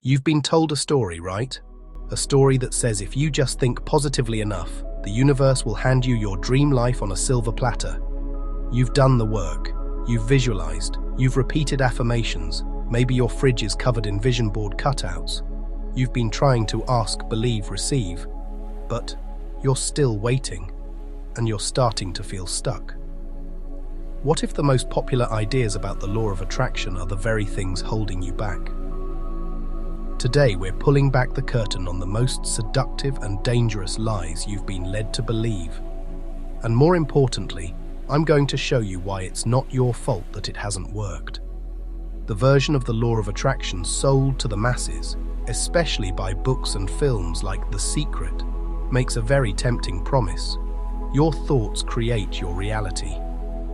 You've been told a story, right? A story that says if you just think positively enough, the universe will hand you your dream life on a silver platter. You've done the work. You've visualized. You've repeated affirmations. Maybe your fridge is covered in vision board cutouts. You've been trying to ask, believe, receive. But you're still waiting, and you're starting to feel stuck. What if the most popular ideas about the law of attraction are the very things holding you back? Today, we're pulling back the curtain on the most seductive and dangerous lies you've been led to believe. And more importantly, I'm going to show you why it's not your fault that it hasn't worked. The version of the law of attraction sold to the masses, especially by books and films like The Secret, makes a very tempting promise. Your thoughts create your reality.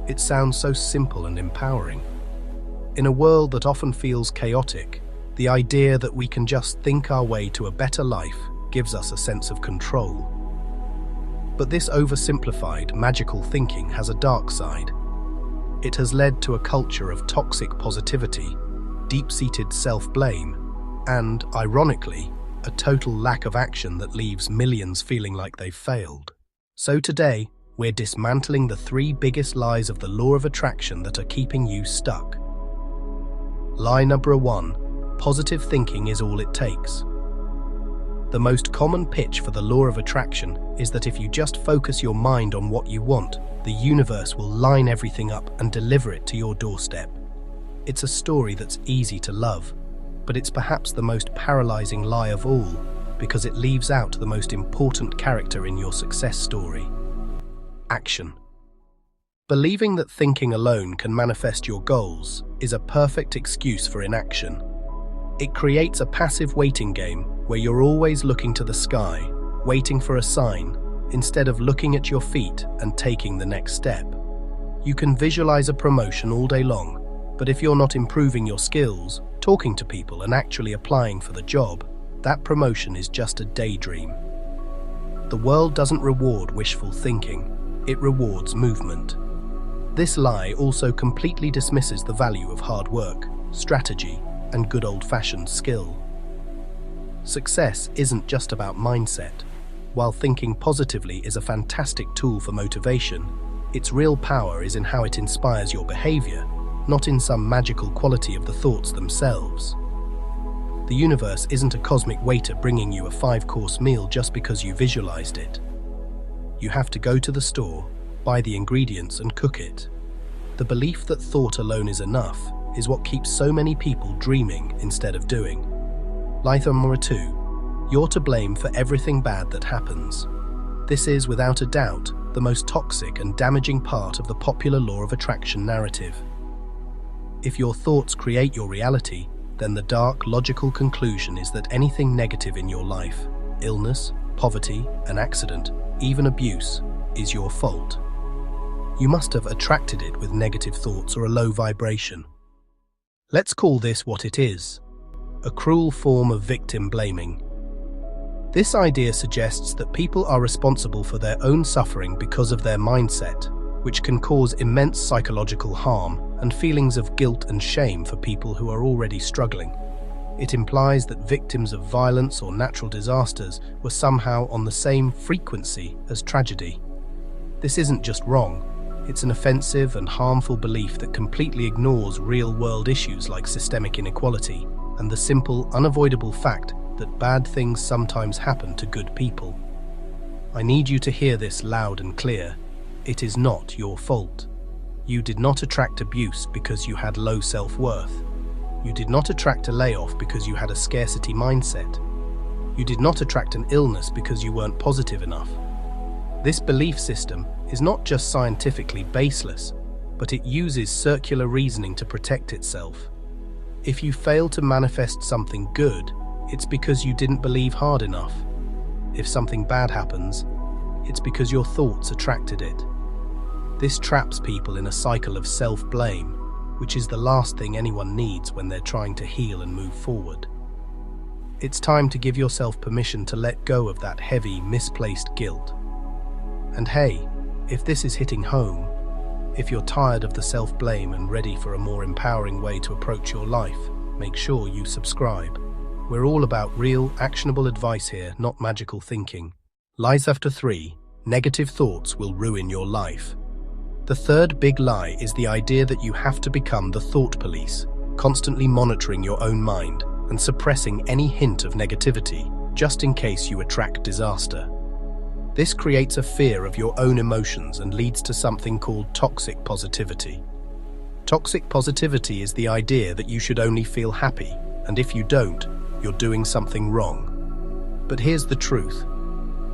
It sounds so simple and empowering. In a world that often feels chaotic, the idea that we can just think our way to a better life gives us a sense of control. But this oversimplified, magical thinking has a dark side. It has led to a culture of toxic positivity, deep-seated self-blame, and, ironically, a total lack of action that leaves millions feeling like they've failed. So today, we're dismantling the 3 biggest lies of the law of attraction that are keeping you stuck. Lie number 1. Positive thinking is all it takes. The most common pitch for the law of attraction is that if you just focus your mind on what you want, the universe will line everything up and deliver it to your doorstep. It's a story that's easy to love, but it's perhaps the most paralyzing lie of all because it leaves out the most important character in your success story: action. Believing that thinking alone can manifest your goals is a perfect excuse for inaction. It creates a passive waiting game where you're always looking to the sky, waiting for a sign, instead of looking at your feet and taking the next step. You can visualize a promotion all day long, but if you're not improving your skills, talking to people and actually applying for the job, that promotion is just a daydream. The world doesn't reward wishful thinking, it rewards movement. This lie also completely dismisses the value of hard work, strategy, and good old-fashioned skill. Success isn't just about mindset. While thinking positively is a fantastic tool for motivation, its real power is in how it inspires your behavior, not in some magical quality of the thoughts themselves. The universe isn't a cosmic waiter bringing you a 5-course meal just because you visualized it. You have to go to the store, buy the ingredients, and cook it. The belief that thought alone is enough is what keeps so many people dreaming instead of doing. Lie number 2. You're to blame for everything bad that happens. This is, without a doubt, the most toxic and damaging part of the popular law of attraction narrative. If your thoughts create your reality, then the dark, logical conclusion is that anything negative in your life, illness, poverty, an accident, even abuse, is your fault. You must have attracted it with negative thoughts or a low vibration. Let's call this what it is: a cruel form of victim blaming. This idea suggests that people are responsible for their own suffering because of their mindset, which can cause immense psychological harm and feelings of guilt and shame for people who are already struggling. It implies that victims of violence or natural disasters were somehow on the same frequency as tragedy. This isn't just wrong. It's an offensive and harmful belief that completely ignores real-world issues like systemic inequality and the simple, unavoidable fact that bad things sometimes happen to good people. I need you to hear this loud and clear. It is not your fault. You did not attract abuse because you had low self-worth. You did not attract a layoff because you had a scarcity mindset. You did not attract an illness because you weren't positive enough. This belief system is not just scientifically baseless, but it uses circular reasoning to protect itself. If you fail to manifest something good, it's because you didn't believe hard enough. If something bad happens, it's because your thoughts attracted it. This traps people in a cycle of self-blame, which is the last thing anyone needs when they're trying to heal and move forward. It's time to give yourself permission to let go of that heavy, misplaced guilt. And hey, if this is hitting home, if you're tired of the self-blame and ready for a more empowering way to approach your life, make sure you subscribe. We're all about real, actionable advice here, not magical thinking. Lies after 3. Negative thoughts will ruin your life. The third big lie is the idea that you have to become the thought police, constantly monitoring your own mind and suppressing any hint of negativity, just in case you attract disaster. This creates a fear of your own emotions and leads to something called toxic positivity. Toxic positivity is the idea that you should only feel happy, and if you don't, you're doing something wrong. But here's the truth.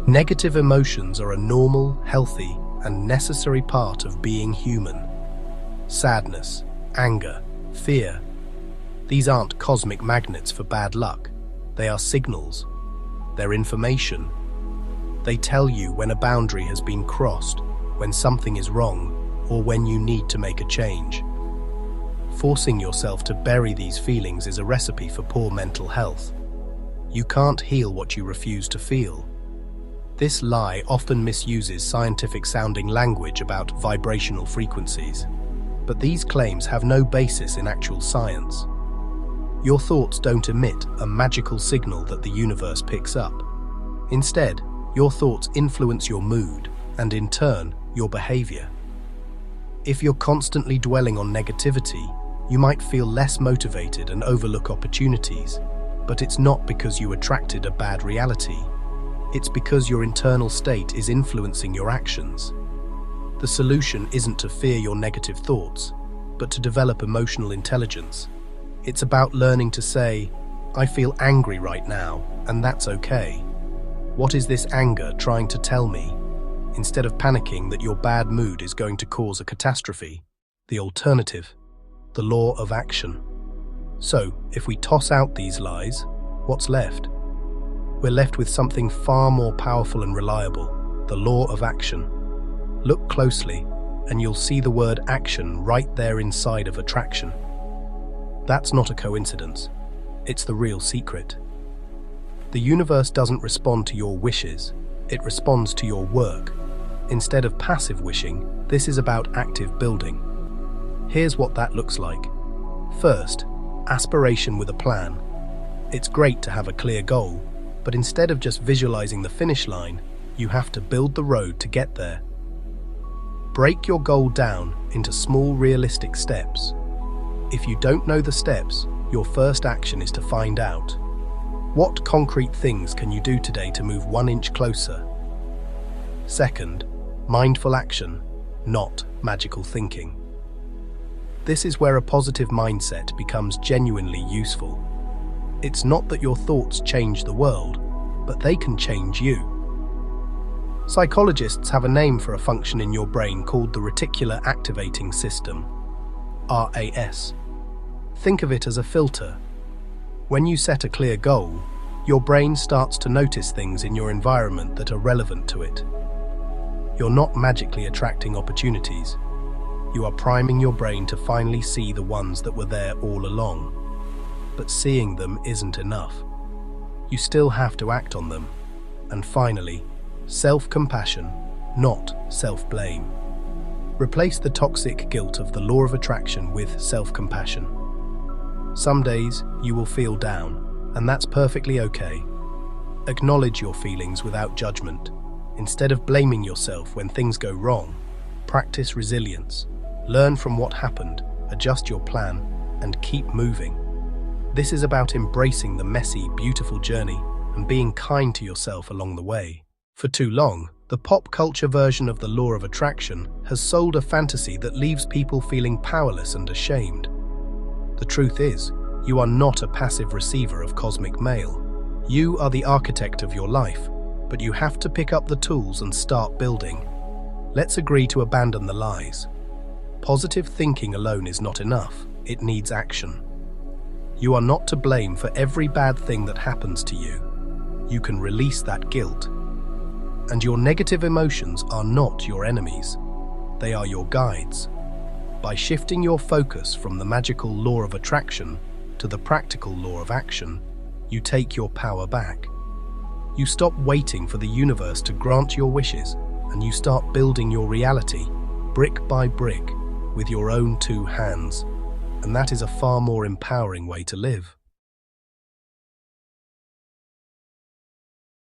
Negative emotions are a normal, healthy, and necessary part of being human. Sadness, anger, fear. These aren't cosmic magnets for bad luck. They are signals. They're information. They tell you when a boundary has been crossed, when something is wrong, or when you need to make a change. Forcing yourself to bury these feelings is a recipe for poor mental health. You can't heal what you refuse to feel. This lie often misuses scientific-sounding language about vibrational frequencies, but these claims have no basis in actual science. Your thoughts don't emit a magical signal that the universe picks up. Instead, your thoughts influence your mood and, in turn, your behavior. If you're constantly dwelling on negativity, you might feel less motivated and overlook opportunities, but it's not because you attracted a bad reality. It's because your internal state is influencing your actions. The solution isn't to fear your negative thoughts, but to develop emotional intelligence. It's about learning to say, I feel angry right now, and that's okay. What is this anger trying to tell me? Instead of panicking that your bad mood is going to cause a catastrophe, the alternative, the law of action. So, if we toss out these lies, what's left? We're left with something far more powerful and reliable, the law of action. Look closely, and you'll see the word action right there inside of attraction. That's not a coincidence. It's the real secret. The universe doesn't respond to your wishes, it responds to your work. Instead of passive wishing, this is about active building. Here's what that looks like. First, aspiration with a plan. It's great to have a clear goal, but instead of just visualizing the finish line, you have to build the road to get there. Break your goal down into small, realistic steps. If you don't know the steps, your first action is to find out. What concrete things can you do today to move 1 inch closer? Second, mindful action, not magical thinking. This is where a positive mindset becomes genuinely useful. It's not that your thoughts change the world, but they can change you. Psychologists have a name for a function in your brain called the reticular activating system, RAS. Think of it as a filter. When you set a clear goal, your brain starts to notice things in your environment that are relevant to it. You're not magically attracting opportunities. You are priming your brain to finally see the ones that were there all along. But seeing them isn't enough. You still have to act on them. And finally, self-compassion, not self-blame. Replace the toxic guilt of the law of attraction with self-compassion. Some days you will feel down, and that's perfectly okay. Acknowledge your feelings without judgment. Instead of blaming yourself when things go wrong, practice resilience. Learn from what happened, adjust your plan, and keep moving. This is about embracing the messy, beautiful journey and being kind to yourself along the way. For too long, the pop culture version of the law of attraction has sold a fantasy that leaves people feeling powerless and ashamed. The truth is, you are not a passive receiver of cosmic mail. You are the architect of your life, but you have to pick up the tools and start building. Let's agree to abandon the lies. Positive thinking alone is not enough, it needs action. You are not to blame for every bad thing that happens to you. You can release that guilt. And your negative emotions are not your enemies. They are your guides. By shifting your focus from the magical law of attraction to the practical law of action, you take your power back. You stop waiting for the universe to grant your wishes, and you start building your reality, brick by brick, with your own 2 hands. And that is a far more empowering way to live.